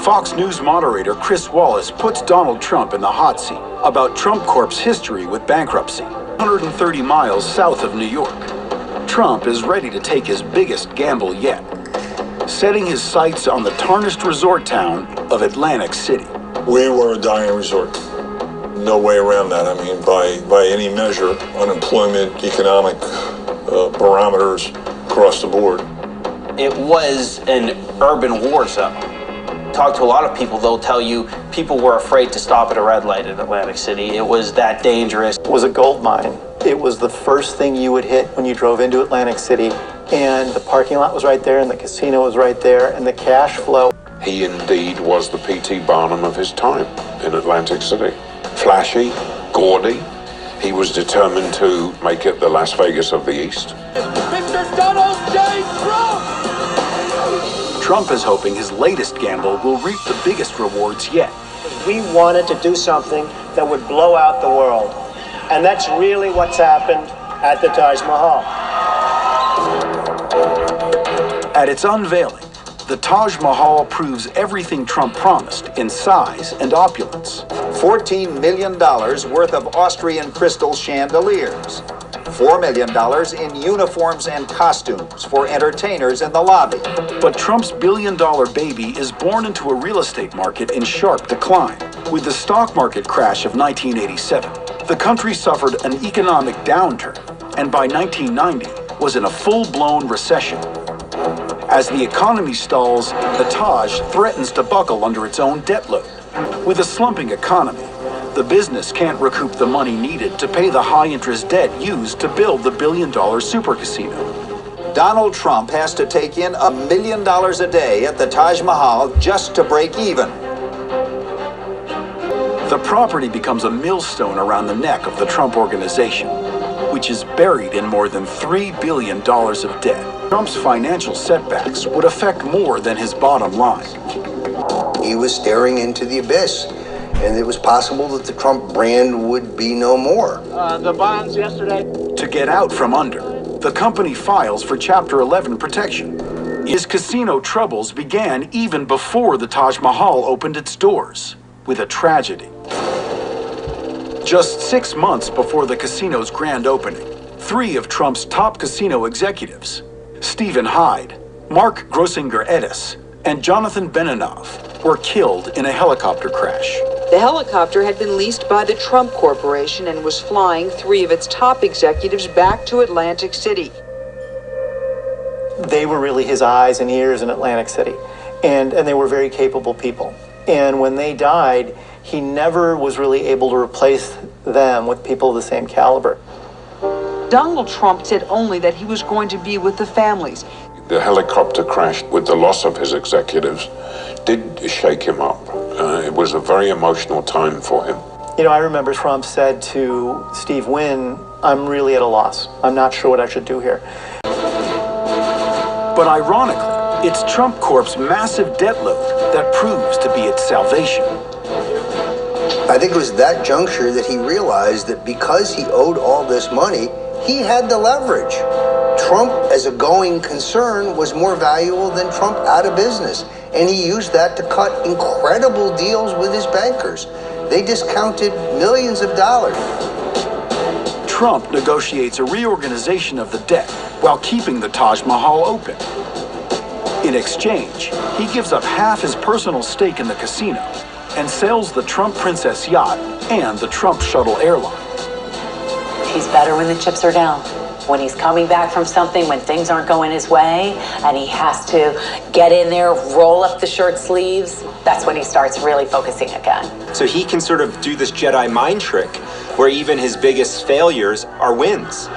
Fox News moderator Chris Wallace puts Donald Trump in the hot seat about Trump Corp's history with bankruptcy. 130 miles south of New York, Trump is ready to take his biggest gamble yet, setting his sights on the tarnished resort town of Atlantic City. We were a dying resort. No way around that. I mean, by any measure, unemployment, economic barometers across the board. It was an urban war zone. Talk to a lot of people, they'll tell you people were afraid to stop at a red light in Atlantic City. It was that dangerous. It was a gold mine. It was the first thing you would hit when you drove into Atlantic City. And the parking lot was right there, and the casino was right there, and the cash flow. He indeed was the P.T. Barnum of his time in Atlantic City. Flashy, gaudy. He was determined to make it the Las Vegas of the East. Mr. Donald J. Trump! Trump is hoping his latest gamble will reap the biggest rewards yet. We wanted to do something that would blow out the world. And that's really what's happened at the Taj Mahal. At its unveiling, the Taj Mahal proves everything Trump promised in size and opulence. $14 million worth of Austrian crystal chandeliers. $4 million in uniforms and costumes for entertainers in the lobby. But Trump's billion-dollar baby is born into a real estate market in sharp decline. With the stock market crash of 1987, the country suffered an economic downturn, and by 1990 was in a full-blown recession. As the economy stalls, the Taj threatens to buckle under its own debt load. With a slumping economy, the business can't recoup the money needed to pay the high-interest debt used to build the billion-dollar super casino. Donald Trump has to take in $1 million a day at the Taj Mahal just to break even. The property becomes a millstone around the neck of the Trump organization, which is buried in more than $3 billion of debt. Trump's financial setbacks would affect more than his bottom line. He was staring into the abyss, and it was possible that the Trump brand would be no more. The bonds yesterday. To get out from under, the company files for Chapter 11 protection. His casino troubles began even before the Taj Mahal opened its doors, with a tragedy. Just 6 months before the casino's grand opening, 3 of Trump's top casino executives, Stephen Hyde, Mark Grossinger-Edis, and Jonathan Beninoff, were killed in a helicopter crash. The helicopter had been leased by the Trump Corporation and was flying 3 of its top executives back to Atlantic City. They were really his eyes and ears in Atlantic City, and they were very capable people. And when they died, he never was really able to replace them with people of the same caliber. Donald Trump said only that he was going to be with the families. The helicopter crash with the loss of his executives did shake him up. It was a very emotional time for him. You know, I remember Trump said to Steve Wynn, "I'm really at a loss. I'm not sure what I should do here." But ironically, it's Trump Corp's massive debt load that proves to be its salvation. I think it was that juncture that he realized that because he owed all this money, he had the leverage. Trump as a going concern was more valuable than Trump out of business. And he used that to cut incredible deals with his bankers. They discounted millions of dollars. Trump negotiates a reorganization of the debt while keeping the Taj Mahal open. In exchange, he gives up half his personal stake in the casino and sells the Trump Princess yacht and the Trump shuttle airline. He's better when the chips are down. When he's coming back from something, when things aren't going his way, and he has to get in there, roll up the shirt sleeves, that's when he starts really focusing again. So he can sort of do this Jedi mind trick where even his biggest failures are wins.